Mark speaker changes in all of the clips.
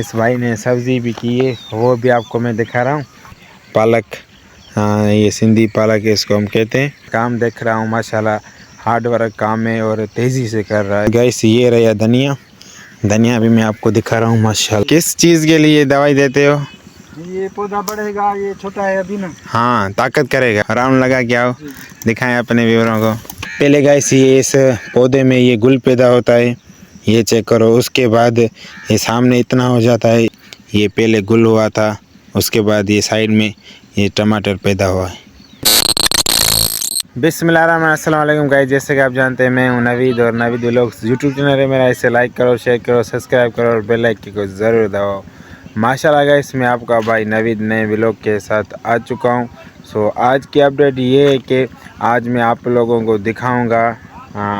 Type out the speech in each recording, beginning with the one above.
Speaker 1: इस भाई ने सब्ज़ी भी की है, वो भी आपको मैं दिखा रहा हूँ। पालक, हाँ ये सिंधी पालक है, इसको हम कहते हैं। काम देख रहा हूँ, माशाल्लाह हार्ड वर्क काम है और तेज़ी से कर रहा है। गैस ये रहा धनिया, धनिया भी मैं आपको दिखा रहा हूँ माशाल्लाह। किस चीज़ के लिए दवाई देते हो?
Speaker 2: ये पौधा बढ़ेगा, ये छोटा है अभी ना।
Speaker 1: हाँ, ताकत करेगा। राउंड लगा के आओ, दिखाएं अपने व्यूअरों को। पहले गैस ये इस पौधे में ये गुल पैदा होता है, ये चेक करो। उसके बाद ये सामने इतना हो जाता है, ये पहले गुल हुआ था, उसके बाद ये साइड में ये टमाटर पैदा हुआ है। बिस्मिल्लाहिर्रहमानिर्रहीम, अस्सलाम वालेकुम गाइस। जैसे कि आप जानते हैं मैं हूं नवीद और नवीद व्लॉग्स यूट्यूब चैनल है मेरा। इसे लाइक करो, शेयर करो, सब्सक्राइब करो और बेल आइकन को ज़रूर दबाओ। माशाल्लाह गाइस, मैं आपका भाई नवीद नए व्लॉग के साथ आ चुका हूं। सो आज की अपडेट ये है कि आज मैं आप लोगों को दिखाऊंगा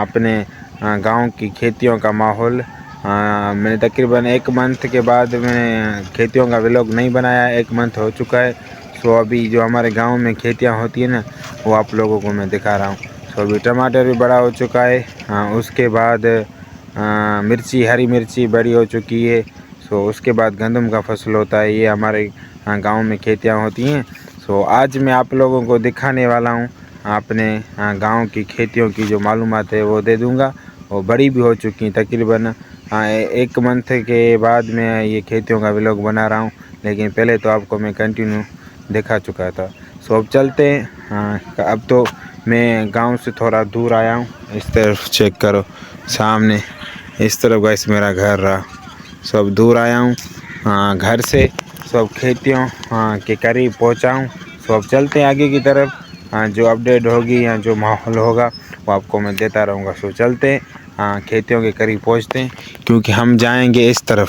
Speaker 1: अपने गांव की खेतियों का माहौल। मैंने तकरीबन 1 मंथ के बाद मैंने खेतियों का व्लॉग नहीं बनाया, 1 मंथ हो चुका है। सो अभी जो हमारे गांव में खेतियां होती है ना, वो आप लोगों को मैं दिखा रहा हूँ। सो अभी टमाटर भी बड़ा हो चुका है, उसके बाद मिर्ची, हरी मिर्ची बड़ी हो चुकी है। सो उसके बाद गंदम का फसल होता है। ये हमारे गांव में खेतियां होती हैं। सो आज मैं आप लोगों को दिखाने वाला हूँ अपने गांव की खेतियों की जो मालूमात है वो दे दूँगा। वो बड़ी भी हो चुकी हैं, तकरीबन 1 मंथ के बाद मैं ये खेतियों का व्लॉग बना रहा हूँ, लेकिन पहले तो आपको मैं कंटिन्यू दिखा चुका था। सो अब चलते हैं। अब तो मैं गांव से थोड़ा दूर आया हूँ। इस तरफ चेक करो, सामने इस तरफ गाइस मेरा घर रहा। सो अब दूर आया हूँ घर से, सो अब खेतियों के करीब पहुँचा हूँ। सो अब चलते हैं आगे की तरफ। जो अपडेट होगी या जो माहौल होगा वो आपको मैं देता रहूँगा। सो चलते हैं खेतियों के करीब पहुँचते हैं, क्योंकि हम जाएंगे इस तरफ।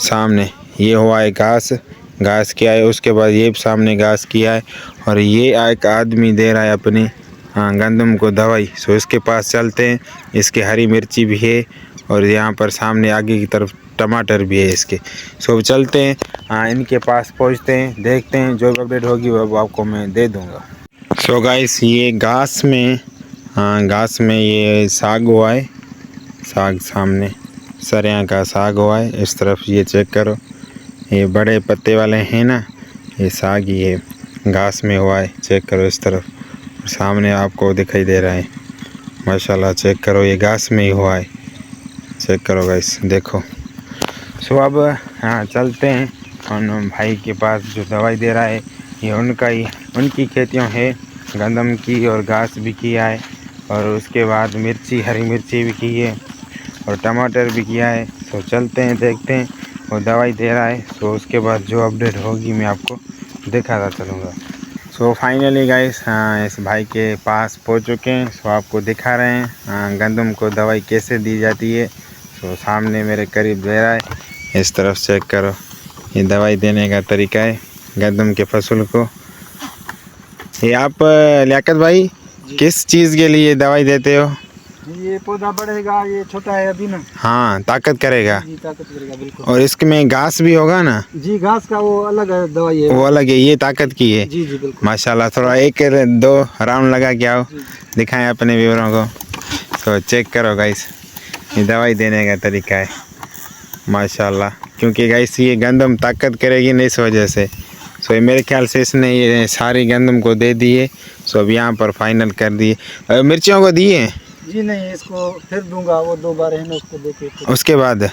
Speaker 1: सामने ये हुआ है घास किया है, उसके बाद ये सामने घास किया है और ये एक आदमी दे रहा है अपनी गंदम को दवाई। सो इसके पास चलते हैं। इसके हरी मिर्ची भी है और यहाँ पर सामने आगे की तरफ टमाटर भी है इसके। सो चलते हैं इनके पास पहुँचते हैं, देखते हैं जो अपडेट होगी वो आपको मैं दे दूँगा। सो गाइस ये घास में ये साग हुआ है, साग सामने सरिया का साग हुआ है। इस तरफ ये चेक करो, ये बड़े पत्ते वाले हैं ना, ये साग ये घास में हुआ है। चेक करो इस तरफ, सामने आपको दिखाई दे रहा है माशाल्लाह। चेक करो ये घास में ही हुआ है, चेक करो गाइस, देखो। सो अब चलते हैं उन भाई के पास जो दवाई दे रहा है। ये उनकी खेतियों है, गंदम की और घास भी किया है, और उसके बाद मिर्ची, हरी मिर्ची भी की है और टमाटर भी किया है। सो चलते हैं, देखते हैं वो दवाई दे रहा है। सो उसके बाद जो अपडेट होगी मैं आपको दिखाता चलूँगा। सो फाइनली गाइस इस भाई के पास पहुंच चुके हैं। सो आपको दिखा रहे हैं गंदम को दवाई कैसे दी जाती है। सो सामने मेरे करीब दे रहा है, इस तरफ चेक करो। ये दवाई देने का तरीका है गंदम के फसल को। ये आप लियाकत भाई किस चीज़ के लिए दवाई देते हो?
Speaker 2: ये पौधा बढ़ेगा, ये छोटा है अभी ना।
Speaker 1: हाँ, ताकत करेगा।
Speaker 2: जी, ताकत करेगा बिल्कुल।
Speaker 1: और इसमें घास भी होगा ना?
Speaker 2: जी, घास का वो अलग है, दवाई है
Speaker 1: वो अलग है, ये ताकत की है।
Speaker 2: जी जी बिल्कुल।
Speaker 1: माशाल्लाह, थोड़ा 1-2 राउंड लगा के आओ, दिखाएं अपने व्यूअरों को। तो चेक करो गाइस, ये दवाई देने का तरीका है माशाल्लाह। क्योंकि गाइस ये गंदम ताकत करेगी ना, इस वजह से। सो ये मेरे ख्याल से इसने ये सारी गंदम को दे दी है। सो अब यहाँ पर फाइनल कर दिए। मिर्चियों को दिए?
Speaker 2: जी नहीं, इसको फिर दूंगा, वो 2 बार है ना, उसको देके
Speaker 1: उसके बाद।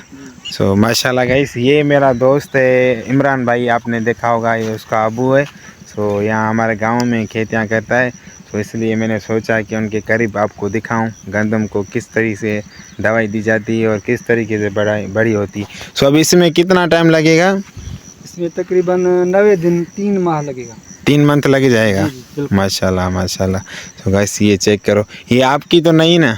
Speaker 1: सो माशाल्लाह गाइस, ये मेरा दोस्त है इमरान भाई, आपने देखा होगा, ये उसका अबू है। सो यहाँ हमारे गांव में खेतियाँ करता है। तो इसलिए मैंने सोचा कि उनके करीब आपको दिखाऊं गंदम को किस तरीके से दवाई दी जाती है और किस तरीके से बड़ी होती है। सो अब इसमें कितना टाइम लगेगा?
Speaker 2: इसमें तकरीबन 90 दिन, 3 माह लगेगा।
Speaker 1: 3 मंथ लग जाएगा। माशाल्लाह माशाल्लाह। तो गाइस ये चेक करो, ये आपकी तो नहीं ना?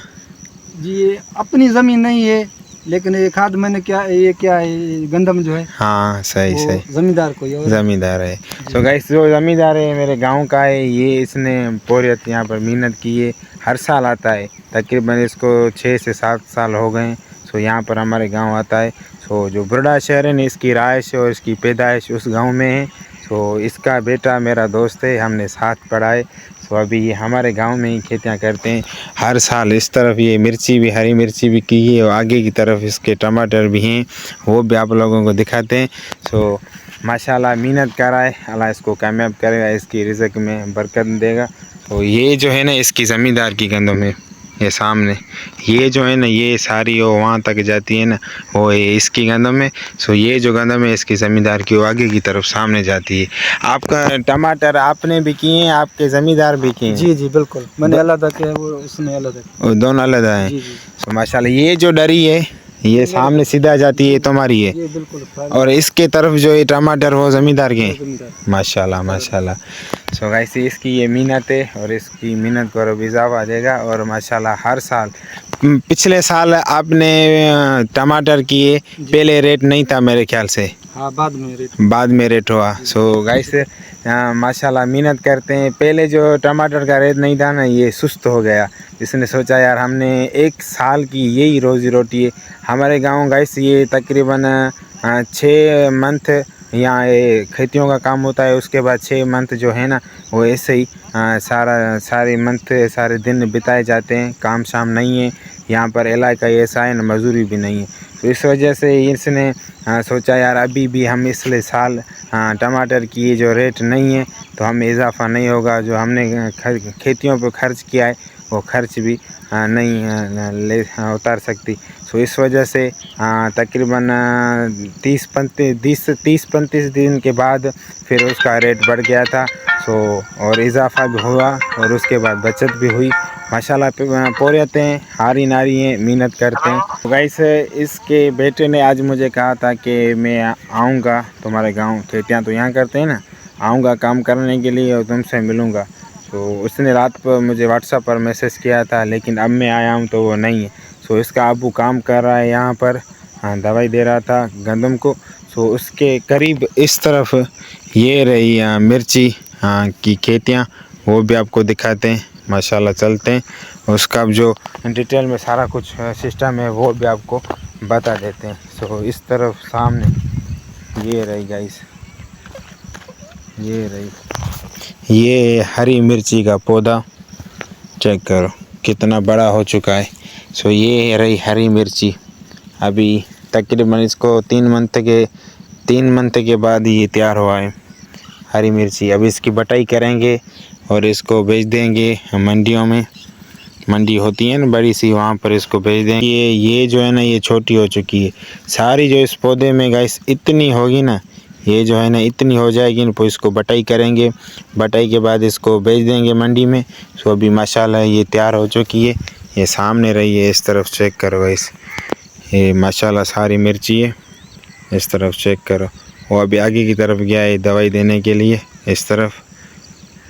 Speaker 2: जी, ये अपनी ज़मीन नहीं है, लेकिन ये खाद मैंने क्या है, गंदम जो है।
Speaker 1: हाँ सही सही,
Speaker 2: ज़मींदार को,
Speaker 1: ज़मींदार है। तो गाइस जो ज़मींदार है मेरे गांव का है, ये इसने पूरी यहाँ पर मेहनत की है, हर साल आता है। तकरीबन इसको 6 से 7 साल हो गए। सो यहाँ पर हमारे गांव आता है। सो जो बुरडा शहर है ना, इसकी राइश और इसकी पैदाइश उस गांव में है। सो इसका बेटा मेरा दोस्त है, हमने साथ पढ़ा है। सो अभी ये हमारे गांव में ही खेतियाँ करते हैं हर साल। इस तरफ ये मिर्ची भी, हरी मिर्ची भी की है और आगे की तरफ इसके टमाटर भी हैं, वो भी आप लोगों को दिखाते हैं। सो माशाल्लाह मेहनत कर रहा है, अल्लाह इसको कामयाब करेगा, इसकी रिज़्क में बरकत देगा। तो ये जो है ना इसकी ज़मींदार की गंदम है, ये सामने ये जो है ना ये सारी वो वहाँ तक जाती है ना, वो ये इसकी गंदम है। सो ये जो गंदम है इसकी ज़मींदार की वो आगे की तरफ सामने जाती है। आपका टमाटर आपने भी किए हैं, आपके ज़मींदार भी किए हैं?
Speaker 2: जी जी बिल्कुल, मैंने अलग किया है, वो उसने अलग किया।
Speaker 1: वो दोनों अलग हैं।
Speaker 2: जी जी
Speaker 1: सो माशाल्लाह ये जो डरी है ये सामने सीधा जाती है तुम्हारी है,
Speaker 2: ये बिल्कुल
Speaker 1: और इसके तरफ जो ये टमाटर वो ज़मींदार के हैं।
Speaker 2: जमींदार।
Speaker 1: माशाल्लाह माशाल्लाह। सो गाइस इसकी ये मेहनत है और इसकी मेहनत पर अब इजाफा देगा। और माशाल्लाह हर साल, पिछले साल आपने टमाटर किए, पहले रेट नहीं था मेरे ख्याल से,
Speaker 2: हाँ
Speaker 1: बाद में रेट हुआ। सो गाइस माशाल्लाह मेहनत करते हैं। पहले जो टमाटर का रेट नहीं था ना ये सुस्त हो गया, इसने सोचा यार हमने एक साल की यही रोज़ी रोटी है। हमारे गांव गाइस ये तकरीबन 6 मंथ यहाँ ये खेतियों का काम होता है, उसके बाद 6 मंथ जो है ना वो ऐसे ही सारे मंथ सारे दिन बिताए जाते हैं, काम शाम नहीं है यहाँ पर। इलाका ऐसा है ना मजदूरी भी नहीं है, तो इस वजह से इसने सोचा यार अभी भी हम इसलिए साल टमाटर की ये जो रेट नहीं है तो हमें इजाफा नहीं होगा, जो हमने खेतियों पर खर्च किया है वो खर्च भी नहीं उतार सकती। सो इस वजह से तकरीबन 30-35 दिन के बाद फिर उसका रेट बढ़ गया था। सो और इजाफा भी हुआ और उसके बाद बचत भी हुई। माशाल्लाह पोरियत हैं, हारी नारी हैं, मेहनत करते हैं। तो गाइस इसके बेटे ने आज मुझे कहा था कि मैं आऊँगा तुम्हारे गांव, खेतियाँ तो यहाँ करते हैं ना, आऊँगा काम करने के लिए और तुमसे मिलूँगा। तो उसने रात पर मुझे व्हाट्सएप पर मैसेज किया था, लेकिन अब मैं आया हूँ तो वो नहीं है। सो इसका अबू काम कर रहा है यहाँ पर, दवाई दे रहा था गंदम को। सो उसके करीब इस तरफ ये रही मिर्ची की खेतियाँ, वो भी आपको दिखाते हैं। माशाल्लाह चलते हैं, उसका अब जो डिटेल में सारा कुछ सिस्टम है वो भी आपको बता देते हैं। सो इस तरफ सामने ये रही गाइस, ये रही ये हरी मिर्ची का पौधा, चेक करो कितना बड़ा हो चुका है। सो ये रही हरी मिर्ची, अभी तकरीबन इसको 3 मंथ के बाद ये तैयार हुआ है हरी मिर्ची। अब इसकी बटाई करेंगे और इसको बेच देंगे मंडियों में, मंडी होती है ना बड़ी सी, वहाँ पर इसको भेज देंगे। ये जो है ना ये छोटी हो चुकी है सारी, जो इस पौधे में गाइस इतनी होगी ना, ये जो है ना इतनी हो जाएगी ना, तो इसको बटाई करेंगे, बटाई के बाद इसको बेच देंगे मंडी में। सो अभी माशाल्लाह ये तैयार हो चुकी है, ये सामने रही है, इस तरफ चेक करो गाइस, ये माशाल्लाह सारी मिर्ची है, इस तरफ चेक करो। वो अभी आगे की तरफ गया है दवाई देने के लिए, इस तरफ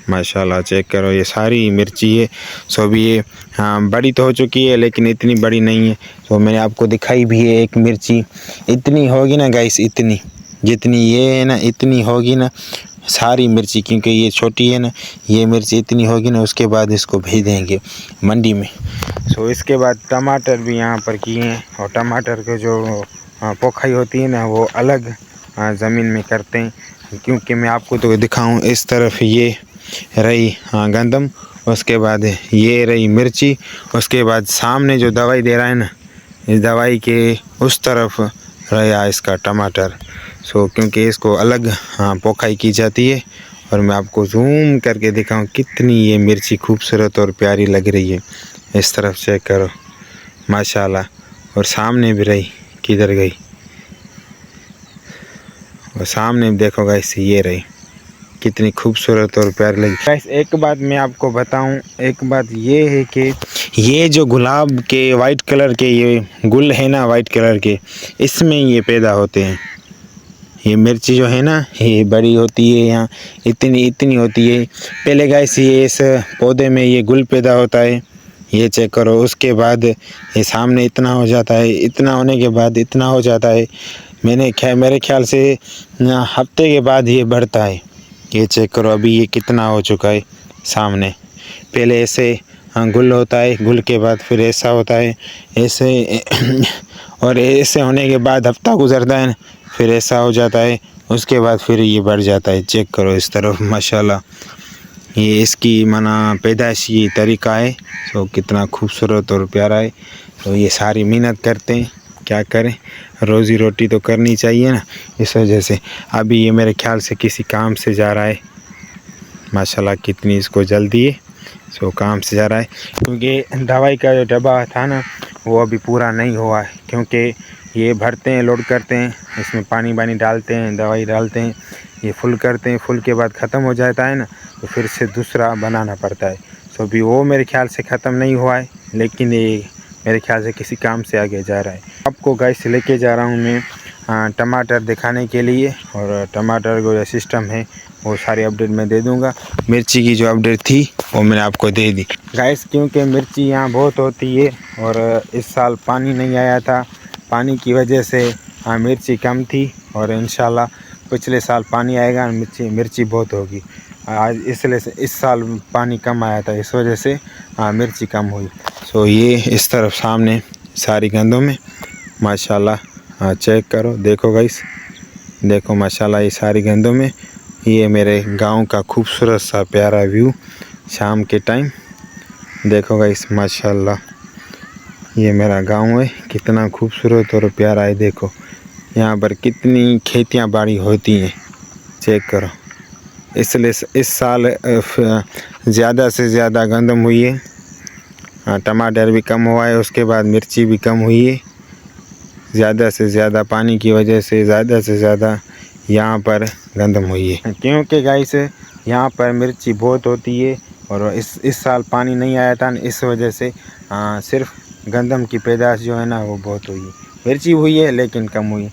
Speaker 1: माशाल्लाह चेक करो ये सारी मिर्ची है। सो अभी ये बड़ी तो हो चुकी है लेकिन इतनी बड़ी नहीं है। तो मैंने आपको दिखाई भी है एक मिर्ची, इतनी होगी ना गाइस, इतनी जितनी ये है ना इतनी होगी ना सारी मिर्ची, क्योंकि ये छोटी है ना, ये मिर्ची इतनी होगी ना, उसके बाद इसको भेज देंगे मंडी में। सो इसके बाद टमाटर भी यहाँ पर किए हैं, और टमाटर के जो पोखाई होती है ना वो अलग ज़मीन में करते हैं, क्योंकि मैं आपको तो दिखाऊं। इस तरफ ये रही गंदम, उसके बाद ये रही मिर्ची, उसके बाद सामने जो दवाई दे रहा है ना, इस दवाई के उस तरफ रहा इसका टमाटर। सो क्योंकि इसको अलग पोखाई की जाती है, और मैं आपको जूम करके दिखाऊं कितनी ये मिर्ची खूबसूरत और प्यारी लग रही है। इस तरफ चेक करो माशाल्लाह, और सामने भी रही, किधर गई, और सामने देखो गाइस ये रही, कितनी खूबसूरत और प्यारी लगी। गाइस एक बात मैं आपको बताऊं, एक बात ये है कि ये जो गुलाब के वाइट कलर के ये गुल है ना, वाइट कलर के, इसमें ये पैदा होते हैं। ये मिर्ची जो है ना ये बड़ी होती है, यहाँ इतनी होती है। पहले गाइस ये इस पौधे में ये गुल पैदा होता है, ये चेक करो। उसके बाद ये सामने इतना हो जाता है, इतना होने के बाद इतना हो जाता है। मेरे ख्याल से हफ्ते के बाद ये बढ़ता है। ये चेक करो अभी ये कितना हो चुका है सामने। पहले ऐसे गुल होता है, गुल के बाद फिर ऐसा होता है, ऐसे और ऐसे होने के बाद हफ्ता गुजरता है, फिर ऐसा हो जाता है, उसके बाद फिर ये बढ़ जाता है। चेक करो इस तरफ माशाल्लाह ये इसकी माना पैदाइशी तरीका है। तो कितना खूबसूरत और प्यारा है। तो ये सारी मेहनत करते हैं, क्या करें, रोज़ी रोटी तो करनी चाहिए ना, इस वजह से। अभी ये मेरे ख्याल से किसी काम से जा रहा है। माशाल्लाह कितनी इसको जल्दी है। सो काम से जा रहा है, क्योंकि दवाई का जो डब्बा था ना वो अभी पूरा नहीं हुआ है। क्योंकि ये भरते हैं, लोड करते हैं, इसमें पानी वानी डालते हैं, दवाई डालते हैं, ये फुल करते हैं, फुल के बाद ख़त्म हो जाता है ना, तो फिर से दूसरा बनाना पड़ता है। सो अभी वो मेरे ख्याल से ख़त्म नहीं हुआ है, लेकिन ये मेरे ख्याल से किसी काम से आगे जा रहा है। आपको गाइस लेके जा रहा हूँ मैं टमाटर दिखाने के लिए, और टमाटर का जो सिस्टम है वो सारी अपडेट मैं दे दूंगा। मिर्ची की जो अपडेट थी वो मैंने आपको दे दी गाइस, क्योंकि मिर्ची यहाँ बहुत होती है और इस साल पानी नहीं आया था। पानी की वजह से मिर्ची कम थी, और इंशाल्लाह पिछले साल पानी आएगा, मिर्ची बहुत होगी। आज इसलिए से इस साल पानी कम आया था, इस वजह से मिर्ची कम हुई। सो ये इस तरफ सामने सारी गंदों में माशाल्लाह चेक करो, देखो गाइस, देखो माशाल्लाह ये सारी गंदों में। ये मेरे गांव का खूबसूरत सा प्यारा व्यू शाम के टाइम, देखो गाइस माशाल्लाह ये मेरा गांव है, कितना खूबसूरत और प्यारा है। देखो यहाँ पर कितनी खेतियाँ बाड़ी होती हैं, चेक करो। इसलिए इस साल ज़्यादा से ज़्यादा गंदम हुई है। टमाटर भी कम हुआ है, उसके बाद मिर्ची भी कम हुई है। ज़्यादा से ज़्यादा पानी की वजह से ज़्यादा से ज़्यादा यहाँ पर गंदम हुई है, क्योंकि गाइस यहाँ पर मिर्ची बहुत होती है, और इस साल पानी नहीं आया था, इस वजह से सिर्फ गंदम की पैदाश जो है ना वो बहुत हुई है। मिर्ची हुई है लेकिन कम हुई है।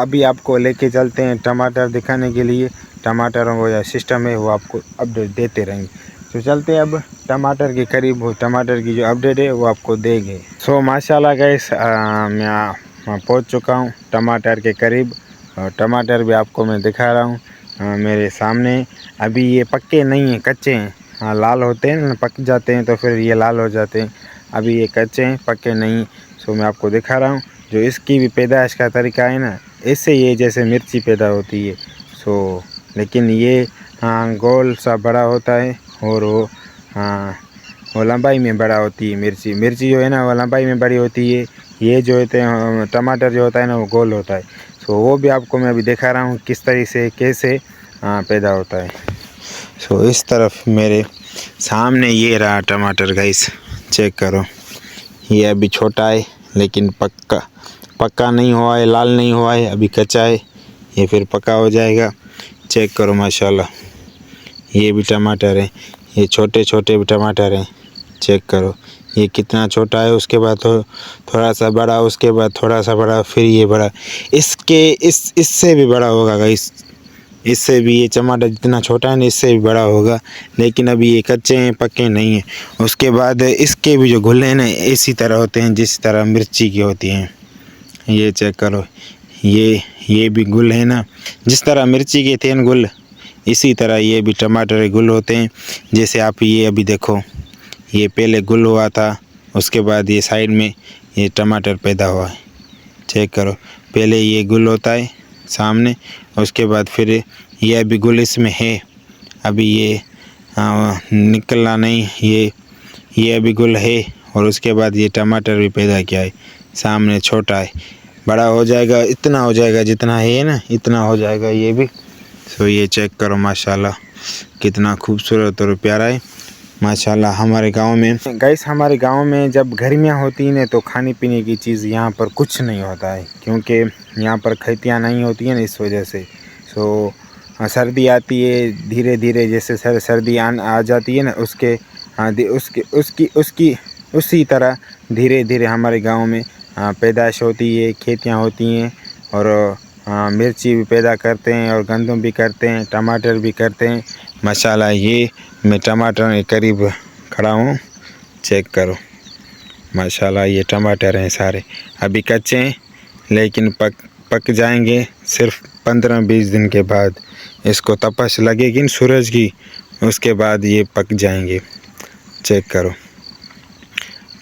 Speaker 1: अभी आपको लेके चलते हैं टमाटर दिखाने के लिए। टमाटरों को जो सिस्टम है वो आपको अपडेट देते रहेंगे। तो चलते हैं अब टमाटर के करीब, वो टमाटर की जो अपडेट है वो आपको देंगे। सो माशाल्लाह गाइस मैं पहुंच चुका हूं टमाटर के करीब, और टमाटर भी आपको मैं दिखा रहा हूं मेरे सामने। अभी ये पक्के नहीं हैं, कच्चे हैं। लाल होते हैं ना, पक जाते हैं तो फिर ये लाल हो जाते हैं। अभी ये कच्चे हैं, पक्के नहीं। सो मैं आपको दिखा रहा हूँ जो इसकी भी पैदाइश का तरीका है ना, इससे ये जैसे मिर्ची पैदा होती है। सो लेकिन ये गोल सा बड़ा होता है, और वो लंबाई में बड़ा होती है। मिर्ची जो है ना वो लंबाई में बड़ी होती है। ये जो होते हैं टमाटर जो होता है ना वो गोल होता है। सो वो भी आपको मैं अभी दिखा रहा हूँ किस तरीके से कैसे पैदा होता है। सो इस तरफ मेरे सामने ये रहा टमाटर गाइस, चेक करो। ये अभी छोटा है लेकिन पक्का नहीं हुआ है, लाल नहीं हुआ है, अभी कच्चा है। ये फिर पक्का हो जाएगा। चेक करो माशाल्लाह, ये भी टमाटर है, ये छोटे छोटे भी टमाटर हैं। चेक करो ये कितना छोटा है, उसके बाद थोड़ा सा बड़ा, उसके बाद थोड़ा सा बड़ा, फिर ये बड़ा। इससे भी बड़ा होगा गाइस, इससे भी ये टमाटर जितना छोटा है ना इससे भी बड़ा होगा। लेकिन अभी ये कच्चे हैं, पक्के नहीं हैं। उसके बाद इसके भी जो गुल्ले हैं ना इसी तरह होते हैं जिस तरह मिर्ची की होती हैं। ये चेक करो, ये भी गुल है ना, जिस तरह मिर्ची के थे गुल, इसी तरह ये भी टमाटर के गुल होते हैं। जैसे आप ये अभी देखो, ये पहले गुल हुआ था, उसके बाद ये साइड में ये टमाटर पैदा हुआ है। चेक करो, पहले ये गुल होता है सामने, उसके बाद फिर ये अभी गुल इसमें है, अभी ये निकला नहीं, ये अभी गुल है, और उसके बाद ये टमाटर भी पैदा किया है। सामने छोटा है, बड़ा हो जाएगा, इतना हो जाएगा जितना है ना, इतना हो जाएगा ये भी। सो ये चेक करो माशाल्लाह कितना खूबसूरत और प्यारा है माशाल्लाह। हमारे गांव में गाइस, हमारे गांव में जब गर्मियां होती हैं तो खाने पीने की चीज़ यहाँ पर कुछ नहीं होता है, क्योंकि यहाँ पर खेतियाँ नहीं होती हैं ना, इस वजह से। सो सर्दी आती है धीरे धीरे, जैसे सर्दी आ जाती है ना उसी तरह धीरे धीरे हमारे गांव में पैदाइश होती है, खेतियाँ होती हैं, और मिर्ची भी पैदा करते हैं, और गंदम भी करते हैं, टमाटर भी करते हैं माशाल्लाह। ये मैं टमाटर के करीब खड़ा हूँ, चेक करो माशाल्लाह। ये टमाटर हैं सारे, अभी कच्चे हैं लेकिन पक जाएंगे सिर्फ 15-20 दिन के बाद। इसको तपश लगेगी सूरज की, उसके बाद ये पक जाएंगे। चेक करो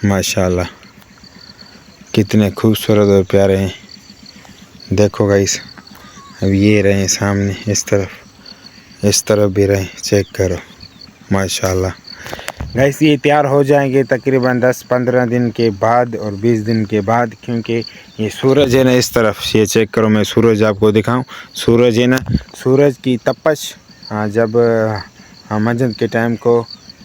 Speaker 1: माशाल्लाह कितने खूबसूरत और प्यारे हैं। देखो गाइस, अब ये रहे सामने, इस तरफ भी रहे, चेक करो माशाल्लाह। गैस ये तैयार हो जाएंगे तकरीबन 10-15 दिन के बाद और 20 दिन के बाद, क्योंकि ये सूरज है ना इस तरफ, ये चेक करो, मैं सूरज आपको दिखाऊं। सूरज है ना, सूरज की तपश जब मंझंद के टाइम को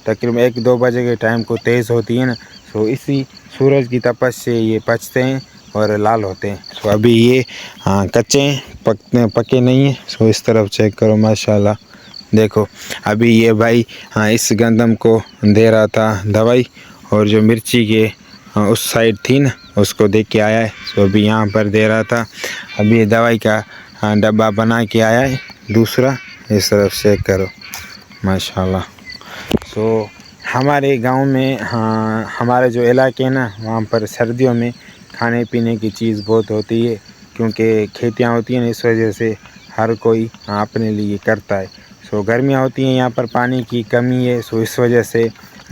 Speaker 1: तकरीबन 1-2 बजे के टाइम को तेज़ होती है ना, तो इसी सूरज की तपश से ये पचते हैं और लाल होते हैं। तो अभी ये कच्चे हैं, पके नहीं हैं। सो इस तरफ चेक करो माशाल्लाह, देखो अभी ये भाई इस गंदम को दे रहा था दवाई, और जो मिर्ची के उस साइड थी ना उसको दे के आया है। सो अभी यहाँ पर दे रहा था, अभी ये दवाई का डब्बा बना के आया है दूसरा। इस तरफ चेक करो माशाल्लाह। सो हमारे गांव में हमारे जो इलाके हैं ना, वहाँ पर सर्दियों में खाने पीने की चीज़ बहुत होती है, क्योंकि खेतियाँ होती हैं ना, इस वजह से हर कोई अपने लिए करता है। सो गर्मियाँ होती हैं, यहाँ पर पानी की कमी है, सो इस वजह से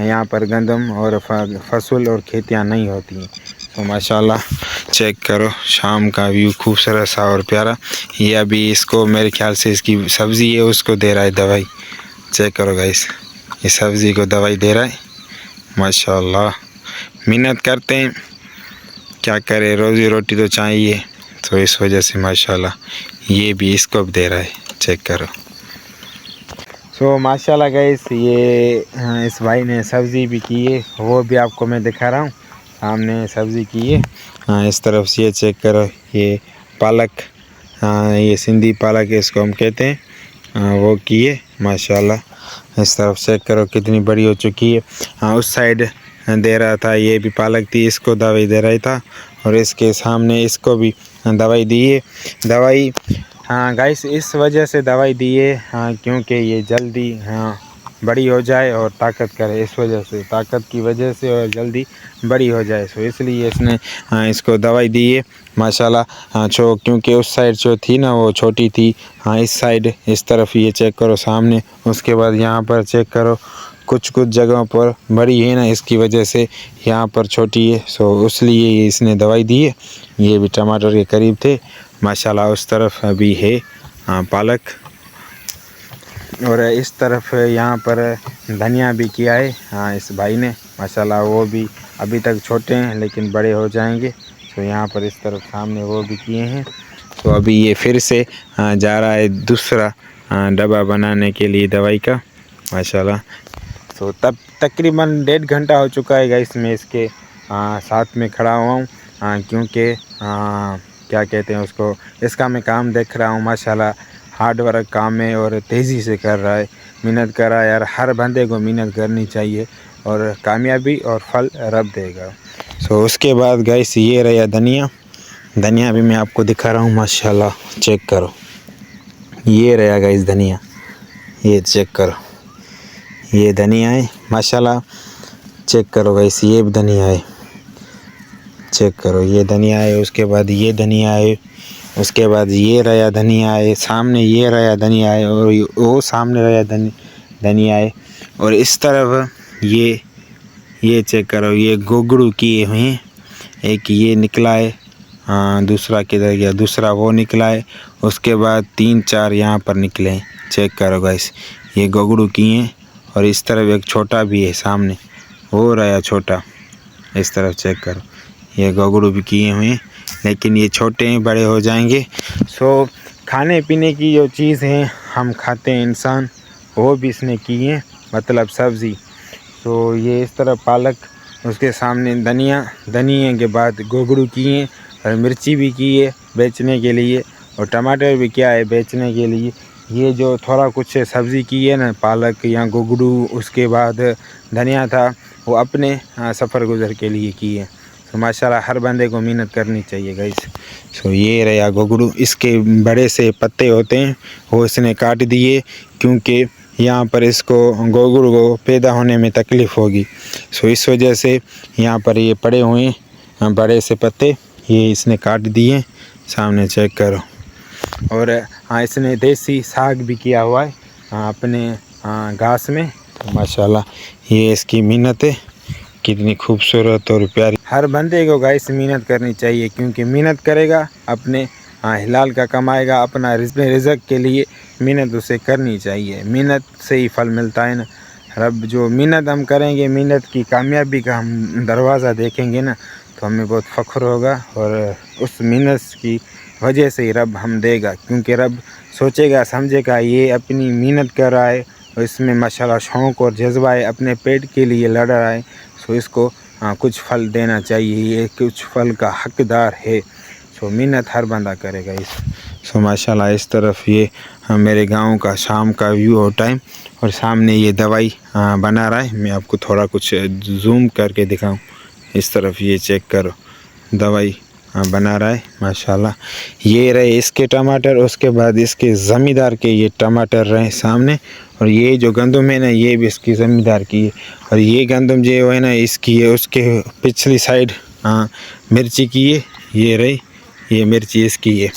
Speaker 1: यहाँ पर गंदम और फसल और खेतियाँ नहीं होती हैं। तो माशाल्लाह चेक करो, शाम का व्यू खूबसूरत सा और प्यारा। ये अभी इसको मेरे ख्याल से इसकी सब्ज़ी है, उसको दे रहा है दवाई। चेक करो गाइस, ये सब्ज़ी को दवाई दे रहा है माशाल्लाह। मेहनत करते हैं, क्या करें, रोज़ी रोटी तो चाहिए, तो इस वजह से माशाल्लाह ये भी इसको दे रहा है। चेक करो। सो माशाल्लाह गाइस, ये इस भाई ने सब्ज़ी भी की है, वो भी आपको मैं दिखा रहा हूँ। सामने सब्ज़ी की है, इस तरफ से ये चेक करो, ये पालक, ये सिंधी पालक इसको हम कहते हैं, वो की है माशाल्लाह। इस तरफ चेक करो कितनी बड़ी हो चुकी है। उस साइड दे रहा था, ये भी पालक थी, इसको दवाई दे रहा था, और इसके सामने इसको भी दवाई दी है। दवाई गाइस इस वजह से दवाई दी है क्योंकि ये जल्दी बड़ी हो जाए और ताकत करे, इस वजह से, ताकत की वजह से, और जल्दी बड़ी हो जाए। सो इसलिए इसने इसको दवाई दी है माशाल्लाह। क्योंकि उस साइड जो थी ना वो छोटी थी, इस साइड इस तरफ ये चेक करो सामने, उसके बाद यहाँ पर चेक करो कुछ जगहों पर बड़ी है ना, इसकी वजह से यहाँ पर छोटी है। सो इसलिए इसने दवाई दी है। ये भी टमाटर के करीब थे माशाल्लाह। उस तरफ अभी है पालक, और इस तरफ यहाँ पर धनिया भी किया है इस भाई ने माशाल्लाह। वो भी अभी तक छोटे हैं लेकिन बड़े हो जाएंगे। तो यहाँ पर इस तरफ सामने वो भी किए हैं। तो अभी ये फिर से जा रहा है दूसरा डब्बा बनाने के लिए दवाई का माशाल्लाह। तो तब तकरीबन 1.5 घंटा हो चुका है गाइस, मैं इसके साथ में खड़ा हुआ हूँ, क्योंकि क्या कहते हैं उसको, इसका मैं काम देख रहा हूँ माशाल्लाह। हार्ड वर्क काम है और तेज़ी से कर रहा है, मेहनत कर रहा है यार। हर बंदे को मेहनत करनी चाहिए और कामयाबी और फल रब देगा। सो उसके बाद गाइस ये रहा धनिया, धनिया भी मैं आपको दिखा रहा हूँ माशाल्लाह। चेक करो, ये रहा गाइस धनिया, ये चेक करो, ये धनिया है माशाल्लाह। चेक करो गाइस, ये भी धनिया है, चेक करो, ये धनिया है। उसके बाद ये धनिया है, उसके बाद ये रहा धनिया है, सामने ये रहा धनिया है, और वो सामने रहा धनिया है। और इस तरफ ये चेक करो, ये गोगड़ू किए हुए हैं। एक ये निकला है, दूसरा किधर गया, दूसरा वो निकला है। उसके बाद 3-4 यहाँ पर निकले हैं। चेक करो गाइस, ये गोगड़ू किए हैं। और इस तरफ एक छोटा भी है सामने, वो रहा छोटा। इस तरफ चेक करो, ये गोगड़ू भी किए हुए हैं, लेकिन ये छोटे हैं, बड़े हो जाएंगे। सो खाने पीने की जो चीज़ हैं हम खाते हैं इंसान, वो भी इसने की है, मतलब सब्ज़ी। तो ये इस तरह पालक, उसके सामने धनिया, धनिया के बाद गोगड़ू किए हैं, और मिर्ची भी की है बेचने के लिए, और टमाटर भी किया है बेचने के लिए। ये जो थोड़ा कुछ सब्ज़ी की है ना, पालक या गोगड़ू, उसके बाद धनिया था, वो अपने सफ़र गुज़र के लिए की है। तो माशाल्लाह हर बंदे को मेहनत करनी चाहिए गाइस। सो ये रहा गोगड़ू, इसके बड़े से पत्ते होते हैं, वो इसने काट दिए, क्योंकि यहाँ पर इसको गोगड़ू को पैदा होने में तकलीफ़ होगी। सो इस वजह से यहाँ पर ये पड़े हुए हैं बड़े से पत्ते, ये इसने काट दिए। सामने चेक करो। और इसने देसी साग भी किया हुआ है अपने घास में माशाल्लाह। ये इसकी मेहनत है, कितनी खूबसूरत और प्यारी। हर बंदे को गाइस मेहनत करनी चाहिए, क्योंकि मेहनत करेगा अपने हिलाल का कमाएगा, अपना रिज़्क़ के लिए मेहनत उसे करनी चाहिए। मेहनत से ही फल मिलता है ना। रब जो मेहनत हम करेंगे, मेहनत की कामयाबी का हम दरवाज़ा देखेंगे ना, तो हमें बहुत फ़ख्र होगा और उस मेहनत की वजह से ही रब हम देगा, क्योंकि रब सोचेगा समझेगा ये अपनी मेहनत कर रहा है और इसमें माशाल्लाह शौक़ और जज्बा है, अपने पेट के लिए लड़ रहा है, सो इसको कुछ फल देना चाहिए, ये कुछ फल का हकदार है। सो मेहनत हर बंदा करेगा इस। सो माशाल्लाह इस तरफ ये मेरे गांव का शाम का व्यू हो टाइम, और सामने ये दवाई बना रहा है। मैं आपको थोड़ा कुछ जूम करके दिखाऊं। इस तरफ ये चेक करो, दवाई बना रहा है माशाल्लाह। ये रहे इसके टमाटर, उसके बाद इसके ज़मींदार के ये टमाटर रहे सामने, और ये जो गंदम है ना ये भी इसकी ज़मींदार की है, और ये गंदम जो है ना इसकी है, उसके पिछली साइड मिर्ची की है, ये रही ये मिर्ची इसकी है।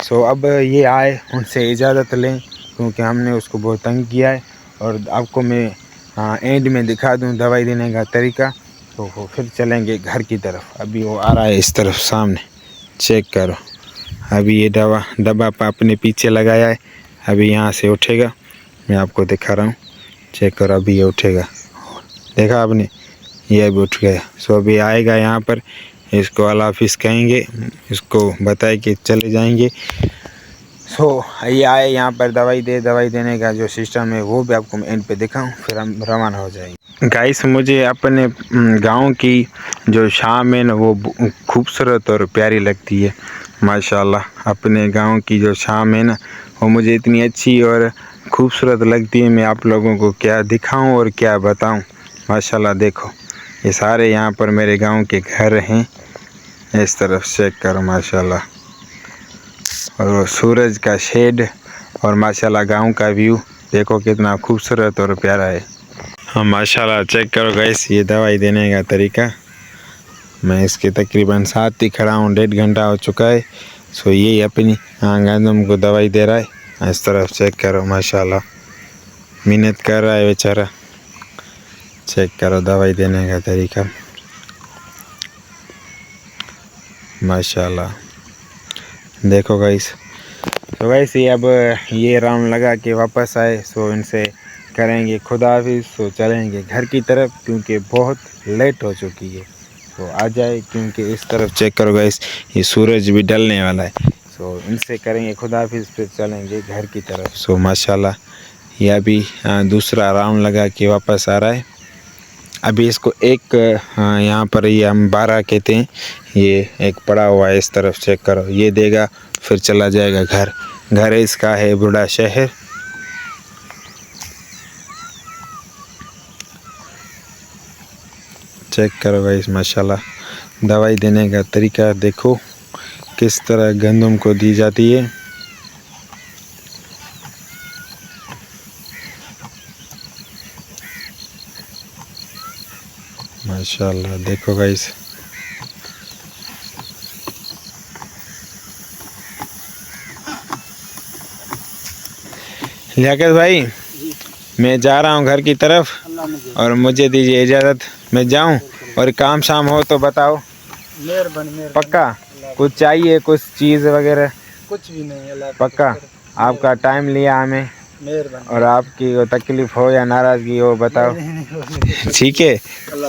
Speaker 1: सो अब ये आए, उनसे इजाज़त लें क्योंकि हमने उसको बहुत तंग किया है, और आपको मैं एंड में दिखा दूं दवाई देने का तरीका, तो वो फिर चलेंगे घर की तरफ। अभी वो आ रहा है इस तरफ सामने, चेक करो। अभी ये डब्बा अपने पीछे लगाया है, अभी यहाँ से उठेगा, मैं आपको दिखा रहा हूँ, चेक करो। अभी ये उठेगा, देखा आपने, ये अभी उठ गया। सो अभी आएगा यहाँ पर, इसको अल्लाह हाफिज़ कहेंगे, इसको बताए कि चले जाएंगे। सो ये आए यहाँ पर दवाई देने का जो सिस्टम है वो भी आपको मैं एंड पे दिखाऊं, फिर हम रवाना हो जाएंगे। गाइस मुझे अपने गांव की जो शाम है ना वो खूबसूरत और प्यारी लगती है माशाल्लाह। अपने गांव की जो शाम है ना वो मुझे इतनी अच्छी और खूबसूरत लगती है, मैं आप लोगों को क्या दिखाऊं और क्या बताऊं। माशाल्लाह देखो, ये सारे यहाँ पर मेरे गांव के घर हैं, इस तरफ चेक करो माशाल्लाह, और सूरज का शेड, और माशाल्लाह गांव का व्यू देखो कितना खूबसूरत और प्यारा है। हाँ माशाल्लाह चेक करो गाइस, ये दवाई देने का तरीका। मैं इसके तकरीबन साथ ही खड़ा हूँ, 1.5 घंटा हो चुका है। सो ये अपनी गंदम को दवाई दे रहा है, इस तरफ चेक करो माशाल्लाह, मेहनत कर रहा है बेचारा। चेक करो दवाई देने का तरीका माशाल्लाह, देखो गाइस। तो गाइस ये अब ये राउंड लगा के वापस आए, सो इनसे करेंगे खुदा हाफिज़, सो चलेंगे घर की तरफ क्योंकि बहुत लेट हो चुकी है। तो आ जाए, क्योंकि इस तरफ चेक करो गाइस, ये सूरज भी ढलने वाला है। सो इनसे करेंगे खुदा हाफिज़, फिर चलेंगे घर की तरफ। सो माशाल्लाह ये अभी दूसरा राउंड लगा के वापस आ रहा है। अभी इसको एक यहाँ पर ये हम 12 कहते हैं, ये एक पड़ा हुआ है, इस तरफ चेक करो, ये देगा फिर चला जाएगा घर। घर इसका है बड़ा शहर। चेक करो भाई माशाल्लाह, दवाई देने का तरीका देखो किस तरह गंदम को दी जाती है। माशाल्लाह देखो गाइस, लियाकत भाई मैं जा रहा हूँ घर की तरफ, और मुझे दीजिए इजाज़त, मैं जाऊँ, और काम शाम हो तो बताओ।
Speaker 2: मेहरबानी
Speaker 1: पक्का? कुछ चाहिए, कुछ चीज़ वगैरह?
Speaker 2: कुछ भी नहीं, अल्लाह
Speaker 1: पक्का? आपका टाइम लिया हमें,
Speaker 2: मेहरबानी।
Speaker 1: और आपकी वो तकलीफ़ हो या नाराज़गी हो बताओ, ठीक है।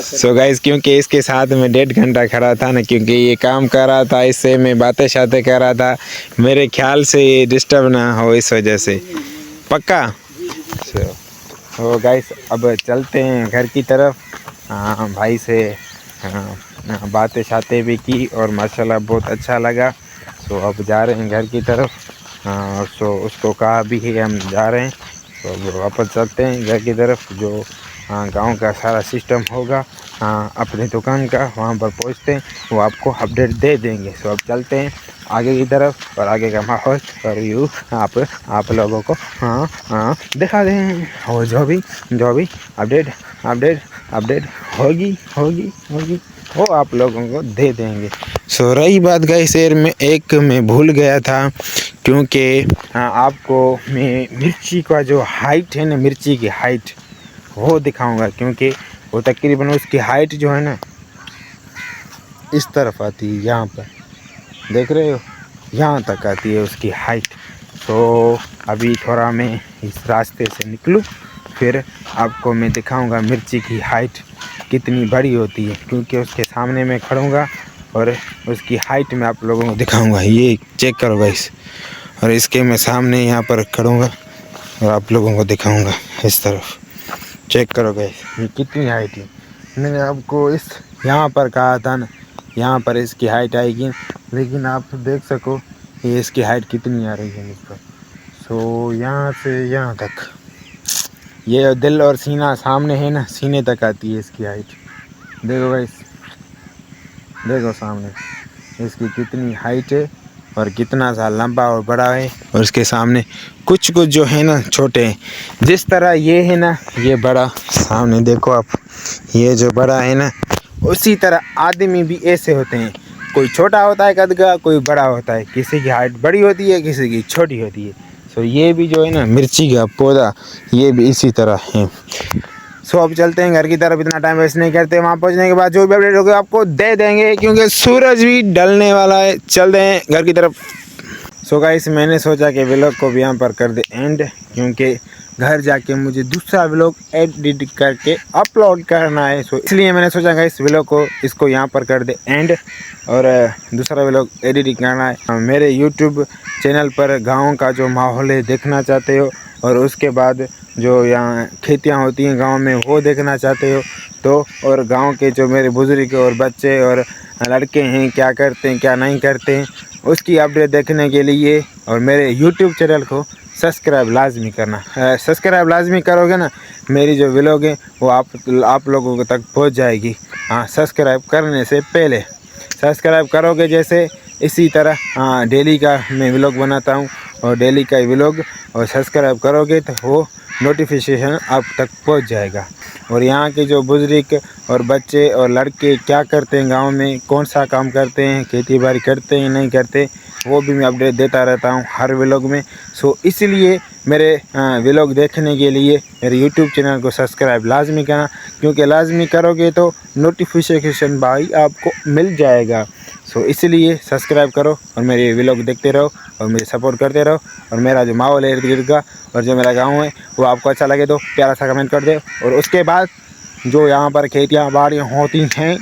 Speaker 1: सो गाइस क्योंकि इसके साथ में 1.5 घंटा खड़ा था ना, क्योंकि ये काम कर रहा था, इससे मैं बातें शातें कर रहा था, मेरे ख्याल से ये डिस्टर्ब ना हो इस वजह से। पक्का? तो गाइस अब चलते हैं घर की तरफ। भाई से बातें शातें भी की और माशाल्लाह बहुत अच्छा लगा। सो अब जा रहे हैं घर की तरफ। सो उसको कहा भी है हम जा रहे हैं, तो अब वापस चलते हैं घर की तरफ। जो गांव का सारा सिस्टम होगा अपनी दुकान का, वहां पर पहुंचते हैं, वो आपको अपडेट दे देंगे। सो अब चलते हैं आगे की तरफ, और आगे का माहौल और व्यू आप लोगों को दिखा दें, और जो भी अपडेट होगी वो आप लोगों को दे देंगे। सो रही बात गाइस, में एक मैं भूल गया था, क्योंकि आपको मैं मिर्ची का जो हाइट है ना, मिर्ची की हाइट वो दिखाऊंगा, क्योंकि वो तकरीबन उसकी हाइट जो है ना इस तरफ आती है, यहाँ पर देख रहे हो, यहाँ तक आती है उसकी हाइट। तो अभी थोड़ा मैं इस रास्ते से निकलूँ, फिर आपको मैं दिखाऊंगा मिर्ची की हाइट कितनी बड़ी होती है, क्योंकि उसके सामने मैं खड़ूंगा और उसकी हाइट में आप लोगों को दिखाऊंगा। ये चेक करो गाइस, और इसके मैं सामने यहाँ पर खड़ूंगा और आप लोगों को दिखाऊंगा इस तरफ। चेक करो गाइस, ये कितनी हाइट है। मैंने आपको इस यहाँ पर कहा था ना, यहाँ पर इसकी हाइट आएगी, लेकिन आप देख सको ये इसकी हाइट कितनी आ रही है मुझ पर। सो यहाँ से यहाँ तक ये दिल और सीना सामने है ना, सीने तक आती है इसकी हाइट। देखो गाइस, देखो सामने इसकी कितनी हाइट है और कितना सा लंबा और बड़ा है। और इसके सामने कुछ कुछ जो है ना छोटे हैं। जिस तरह ये है ना, ये बड़ा सामने देखो आप, ये जो बड़ा है ना, उसी तरह आदमी भी ऐसे होते हैं। कोई छोटा होता है कद का, कोई बड़ा होता है। किसी की हाइट बड़ी होती है, किसी की छोटी होती है। सो ये भी जो है ना मिर्ची का पौधा, ये भी इसी तरह है। सो अब चलते हैं घर की तरफ, इतना टाइम वेस्ट नहीं करते। वहाँ पहुँचने के बाद जो भी अपडेट होगी आपको दे देंगे, क्योंकि सूरज भी ढलने वाला है। चलते हैं घर की तरफ। सो गाइस, मैंने सोचा कि व्लॉग को भी यहाँ पर कर दे एंड, क्योंकि घर जाके मुझे दूसरा व्लॉग एडिट करके अपलोड करना है। सो इसलिए मैंने सोचा गाइस व्लॉग को इसको यहाँ पर कर दे एंड, और दूसरा व्लॉग एडिट करना है। मेरे यूट्यूब चैनल पर गाँव का जो माहौल है देखना चाहते हो, और उसके बाद जो यहाँ खेतियाँ होती हैं गांव में वो देखना चाहते हो तो, और गांव के जो मेरे बुजुर्ग और बच्चे और लड़के हैं क्या करते हैं क्या नहीं करते हैं, उसकी अपडेट देखने के लिए और मेरे यूट्यूब चैनल को सब्सक्राइब लाजमी करना। सब्सक्राइब लाजमी करोगे ना, मेरी जो व्लॉग है वो आप लोगों तक पहुंच जाएगी। हाँ, सब्सक्राइब करने से पहले सब्सक्राइब करोगे जैसे, इसी तरह डेली का मैं व्लॉग बनाता हूँ और डेली का व्लॉग, और सब्सक्राइब करोगे तो वो नोटिफिकेशन आप तक पहुंच जाएगा। और यहाँ के जो बुजुर्ग और बच्चे और लड़के क्या करते हैं गांव में, कौन सा काम करते हैं, खेती बाड़ी करते हैं नहीं करते, वो भी मैं अपडेट देता रहता हूँ हर व्लॉग में। सो इसलिए मेरे व्लॉग देखने के लिए मेरे यूट्यूब चैनल को सब्सक्राइब लाजमी करना, क्योंकि लाजमी करोगे तो नोटिफिकेशन भाई आपको मिल जाएगा। सो इसलिए सब्सक्राइब करो और मेरे व्लॉग देखते रहो और मुझे सपोर्ट करते रहो। और मेरा जो माहौल है इर्द गिर्द का और जो मेरा गांव है वो आपको अच्छा लगे तो प्यारा सा कमेंट कर दे। और उसके बाद जो यहाँ पर खेतियाँ बाड़ियाँ होती हैं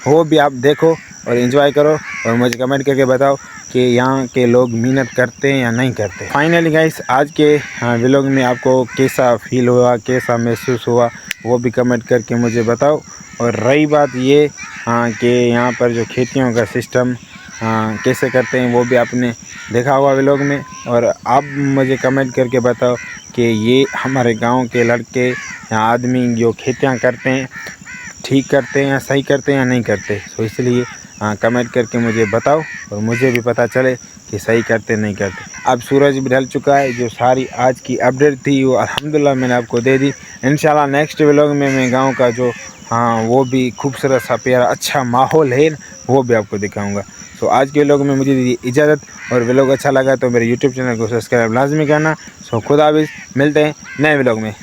Speaker 1: वो भी आप देखो और एंजॉय करो, और मुझे कमेंट करके बताओ कि यहाँ के लोग मेहनत करते हैं या नहीं करते। फाइनली गाइस, आज के व्लॉग में आपको कैसा फील हुआ, कैसा महसूस हुआ, वो भी कमेंट करके मुझे बताओ। और रही बात ये कि यहाँ पर जो खेतियों का सिस्टम कैसे करते हैं वो भी आपने देखा होगा व्लॉग में, और आप मुझे कमेंट करके बताओ कि ये हमारे गांव के लड़के या आदमी जो खेतियाँ करते हैं ठीक करते हैं या सही करते हैं या नहीं करते। तो इसलिए कमेंट करके मुझे बताओ और मुझे भी पता चले कि सही करते नहीं करते। अब सूरज भी ढल चुका है, जो सारी आज की अपडेट थी वो अल्हम्दुलिल्लाह मैंने आपको दे दी। इंशाल्लाह नेक्स्ट व्लॉग में मैं गांव का जो वो भी खूबसूरत सा प्यारा अच्छा माहौल है वो भी आपको दिखाऊंगा। तो आज के व्लॉग में मुझे दी इजाज़त, और व्लॉग अच्छा लगा तो मेरे यूट्यूब चैनल को सब्सक्राइब लाजमी करना। सो खुदा हाफिज़, मिलते हैं नए व्लॉग में।